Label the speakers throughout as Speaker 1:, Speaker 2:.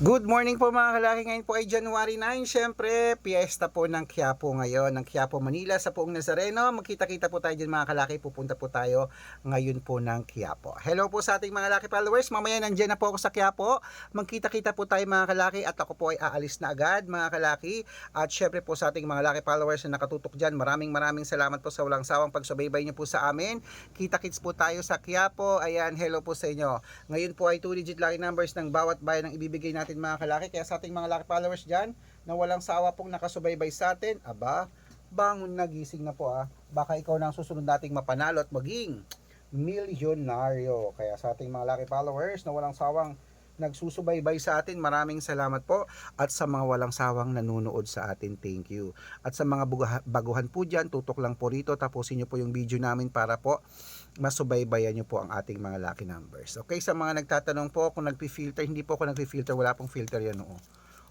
Speaker 1: Good morning po mga kalaki. Ngayon po ay January 9. Siyempre, piyesta po ng Quiapo ngayon, ng Quiapo, Manila sa Poong Nazareno. Magkita-kita po tayo dyan mga kalaki. Pupunta po tayo ngayon po ng Quiapo. Hello po sa ating mga kalaki followers. Mamaya nandyan na po ako sa Quiapo. Magkita-kita po tayo mga kalaki at ako po ay aalis na agad mga kalaki. At syempre po sa ating mga kalaki followers na nakatutok dyan, maraming salamat po sa walang sawang pagsubaybay niyo po sa amin. Kita-kits po tayo sa Quiapo. Ayan, hello po sa inyo. Ngayon po ay 2-digit lucky numbers ng bawat bayan ang ibibigay natin mga kalaki. Kaya sa ating mga lucky followers dyan na walang sawa pong nakasubaybay sa atin, aba, bangon na, gising na po baka ikaw na ang susunod nating mapanalo at maging milyonaryo. Kaya sa ating mga lucky followers na walang sawang nagsusubaybay sa atin, maraming salamat po. At sa mga walang sawang nanonood sa atin, thank you. At sa mga baguhan po dyan, tutok lang po rito, tapusin nyo po yung video namin para po masubaybayan nyo po ang ating mga lucky numbers. Okay, sa mga nagtatanong po kung nagpi-filter, hindi po ako nagpi-filter, wala pong filter yan.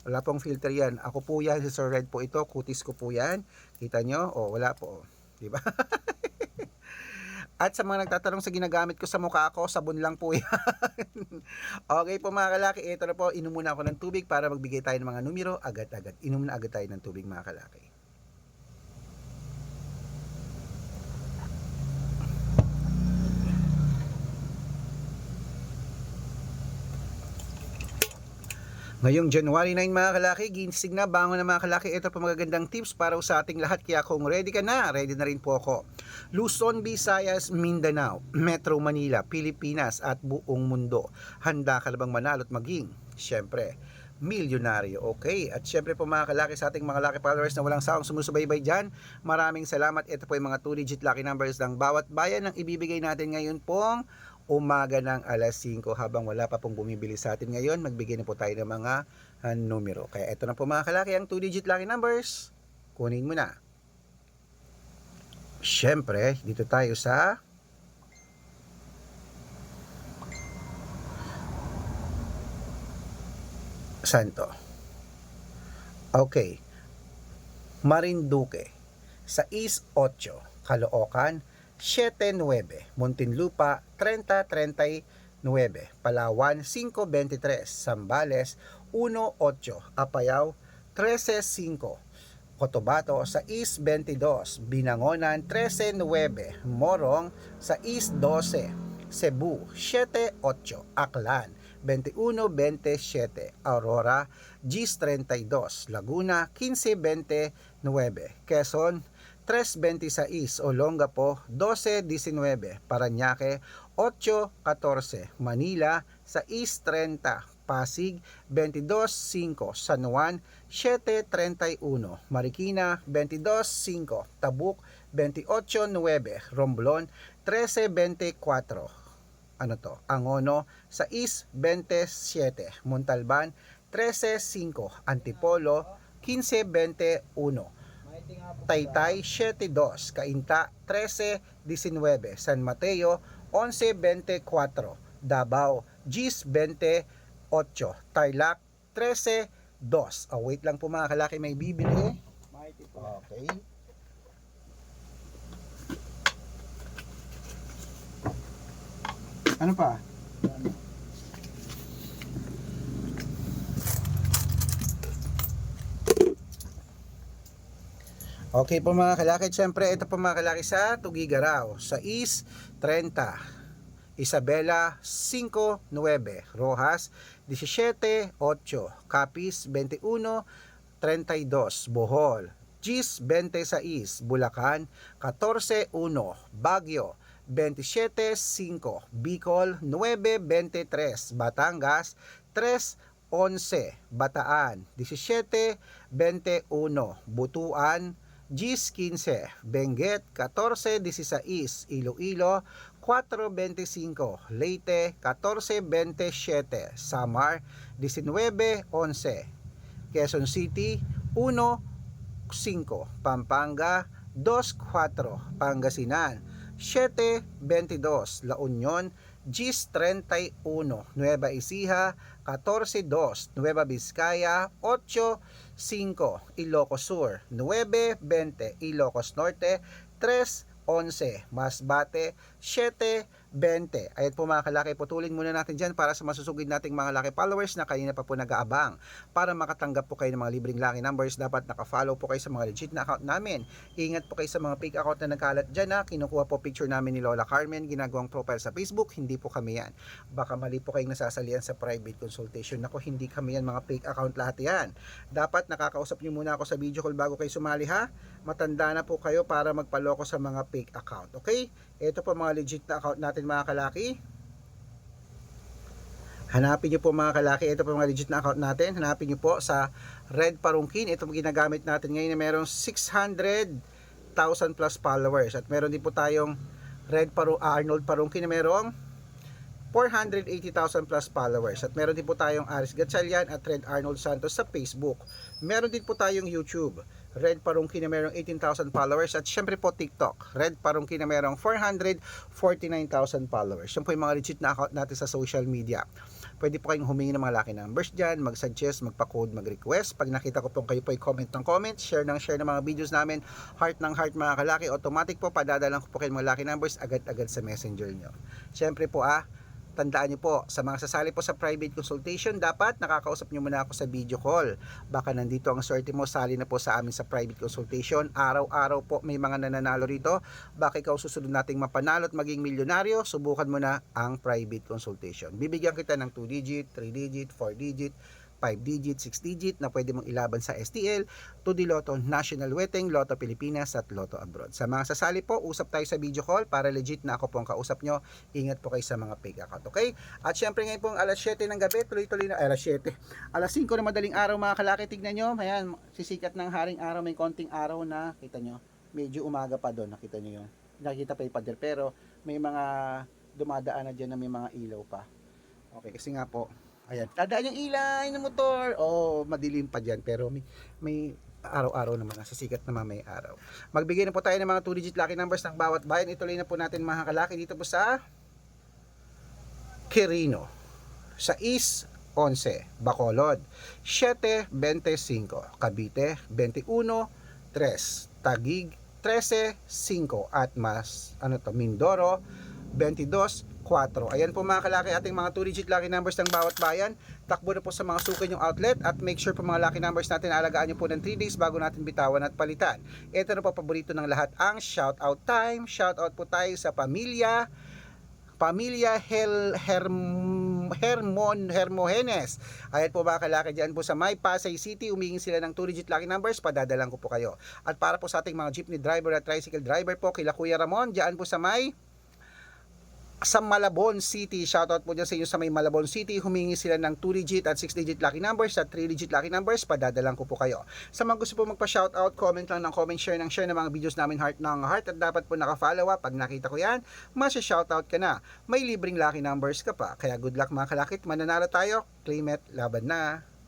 Speaker 1: Wala pong filter yan. Ako po yan, si Sir Red po ito, kutis ko po yan. Kita nyo? Wala po. Diba? At sa mga nagtatanong sa ginagamit ko sa mukha ko, sabon lang po yan. Okay po mga kalaki, ito na po, inom muna ako ng tubig para magbigay tayo ng mga numero agad-agad. Inom na agad tayo ng tubig mga kalaki. Ngayong January 9 mga kalaki, ginsig na, bangon na mga kalaki. Ito po magagandang tips para sa ating lahat. Kaya kung ready ka na, ready na rin po ako. Luzon, Visayas, Mindanao, Metro Manila, Pilipinas at buong mundo. Handa ka na bang manalo at maging, syempre, milyonaryo? Okay, at syempre po mga kalaki, sa ating mga lucky followers na walang sawang sumusubaybay dyan, maraming salamat. Ito po yung mga 2-digit lucky numbers ng bawat bayan ng ibibigay natin ngayon pong umaga ng alas 5 habang wala pa pong bumibili sa atin ngayon. Magbigay na po tayo ng mga numero. Kaya ito na po mga kalaki ang 2-digit lucky numbers. Kunin mo na. Syempre, dito tayo sa Santo. Okay. Marinduque 6-8, Caloocan 7-9, Muntinlupa 30-39, Palawan 5-23, Zambales 1-8, Apayao 13-5, Cotabato 6-22, Binangonan 13-9, Morong 6-12, Cebu 7-8, Aklan 21-27, Aurora 10-32, Laguna 15-29, Quezon 3-26, Olongapo 12-19, Parañaque 8-14, Manila 6-30, Pasig 22-5, San Juan 7-31, Marikina 22-5, Tabuk 28-9, Romblon 13-24, Angono 6-27, Montalban 13-5, Antipolo 15-21, Taytay 7-2, Cainta 13-19, San Mateo 11-24, Davao 10-28, Tarlac 13-2. Wait lang po mga kalaki, may bibili. Okay. Ano pa? Okay po mga kalaki, siyempre ito po mga kalaki sa Tugigaraw, 6-30, Isabela 5-9, Rojas 17-8, Capiz 21-32, Bohol 10-26, Bulacan 14-1, Baguio 27-5, Bicol 9-23, Batangas 3-11, Bataan 17-21, Butuan 10-15, Benguet 14-16, Iloilo 4-25, Leyte 14-27, Samar 19-11, Quezon City 1-5, Pampanga 2-4, Pangasinan 7-22, La Union 10-31, Nueva Ecija 14-2, Nueva Vizcaya 8-5, Ilocos Sur 9-20, Ilocos Norte 3-11, Masbate 7 20. Ayan po mga kalaki, putulin muna natin dyan para sa masusugid nating mga lucky followers na kanina pa po nag-aabang. Para makatanggap po kayo ng mga libreng lucky numbers, dapat naka-follow po kayo sa mga legit na account namin. Ingat po kayo sa mga fake account na nagkalat dyan na kinukuha po picture namin ni Lola Carmen, ginagawang profile sa Facebook, hindi po kami yan. Baka mali po kayong nasasalian sa private consultation. Ako, hindi kami yan, mga fake account lahat yan. Dapat nakakausap nyo muna ako sa video call bago kayo sumali ha. Matanda na po kayo para magpaloko sa mga fake account, okay? Ito po mga legit na account natin mga kalaki. Hanapin nyo po mga kalaki, ito po mga legit na account natin. Hanapin nyo po sa Red Parungkin. Ito po ginagamit natin ngayon na merong 600,000 plus followers. At meron din po tayong Arnold Parungkin na merong 480,000 plus followers. At meron din po tayong Aris Gatchalian at Red Arnold Santos sa Facebook. Meron din po tayong YouTube, Red Parungkin na merong 18,000 followers. At syempre po TikTok, Red Parungkin na merong 449,000 followers. Yan po yung mga legit na account natin sa social media. Pwede po kayong humingi ng mga lucky numbers dyan, mag-suggest, magpa-code, mag-request. Pag nakita ko po kayo po ay comment ng comment, share ng mga videos namin, heart ng heart mga kalaki, automatic po padadalang ko po kayo mga lucky numbers agad-agad sa messenger nyo. Syempre po tandaan nyo po, sa mga sasali po sa private consultation, dapat nakakausap nyo muna ako sa video call. Baka nandito ang swerte mo, sali na po sa amin sa private consultation. Araw-araw po may mga nananalo rito. Baka ikaw susunod nating mapanalo at maging milyonaryo, subukan mo na ang private consultation. Bibigyan kita ng 2 digit, 3 digit, 4 digit, 5 digit, 6 digit na pwede mong ilaban sa STL, 2D Lotto, National Wedding, Lotto Pilipinas at Lotto Abroad. Sa mga sasali po, usap tayo sa video call para legit na ako po ang kausap nyo. Ingat po kayo sa mga fake account, okay? At syempre ngayon pong alas 7 ng gabi, tuloy-tuloy na, alas 7, alas 5 na madaling araw mga kalaki, tignan nyo, ayan, sisikat ng haring araw, may konting araw na, kita nyo, medyo umaga pa doon, nakita nyo yun, nakikita pa yung pader, pero may mga dumadaan na dyan na may mga ilaw pa. Okay, kasi nga po, ayan, tadaan yung ilay ng motor. Oh, madilim pa dyan. Pero may araw-araw naman. Nasa sikat naman may araw. Magbigay na po tayo ng mga 2-digit lucky numbers ng bawat bayan. Ituloy na po natin mga kalaki dito po sa Quirino. Sa East 11, Bacolod. 7-25. Cavite 21-3. Taguig 13-5. At Mindoro 22-4. Ayan po mga kalaki, ating mga 2-digit lucky numbers ng bawat bayan. Takbo na po sa mga suki yung outlet at make sure po mga lucky numbers natin alagaan nyo po ng 3 days bago natin bitawan at palitan. Ito na po paborito ng lahat, ang shout out time. Shout out po tayo sa pamilya Hermogenes. Ayan po mga kalaki, dyan po sa May Pasay City, umingin sila ng 2-digit lucky numbers, padadalang ko po kayo. At para po sa ating mga jeepney driver at tricycle driver po, kila Kuya Ramon, dyan po sa Malabon City, shoutout po dyan sa inyo sa may Malabon City, humingi sila ng 2-digit at 6-digit lucky numbers at 3-digit lucky numbers, padadalang ko po kayo. Sa mga gusto po magpa-shoutout, comment lang ng comment, share ng mga videos namin, heart ng heart, at dapat po naka-follow up. Pag nakita ko yan, masya-shoutout ka na. May libreng lucky numbers ka pa, kaya good luck mga kalakit, mananalo tayo, claim it, laban na.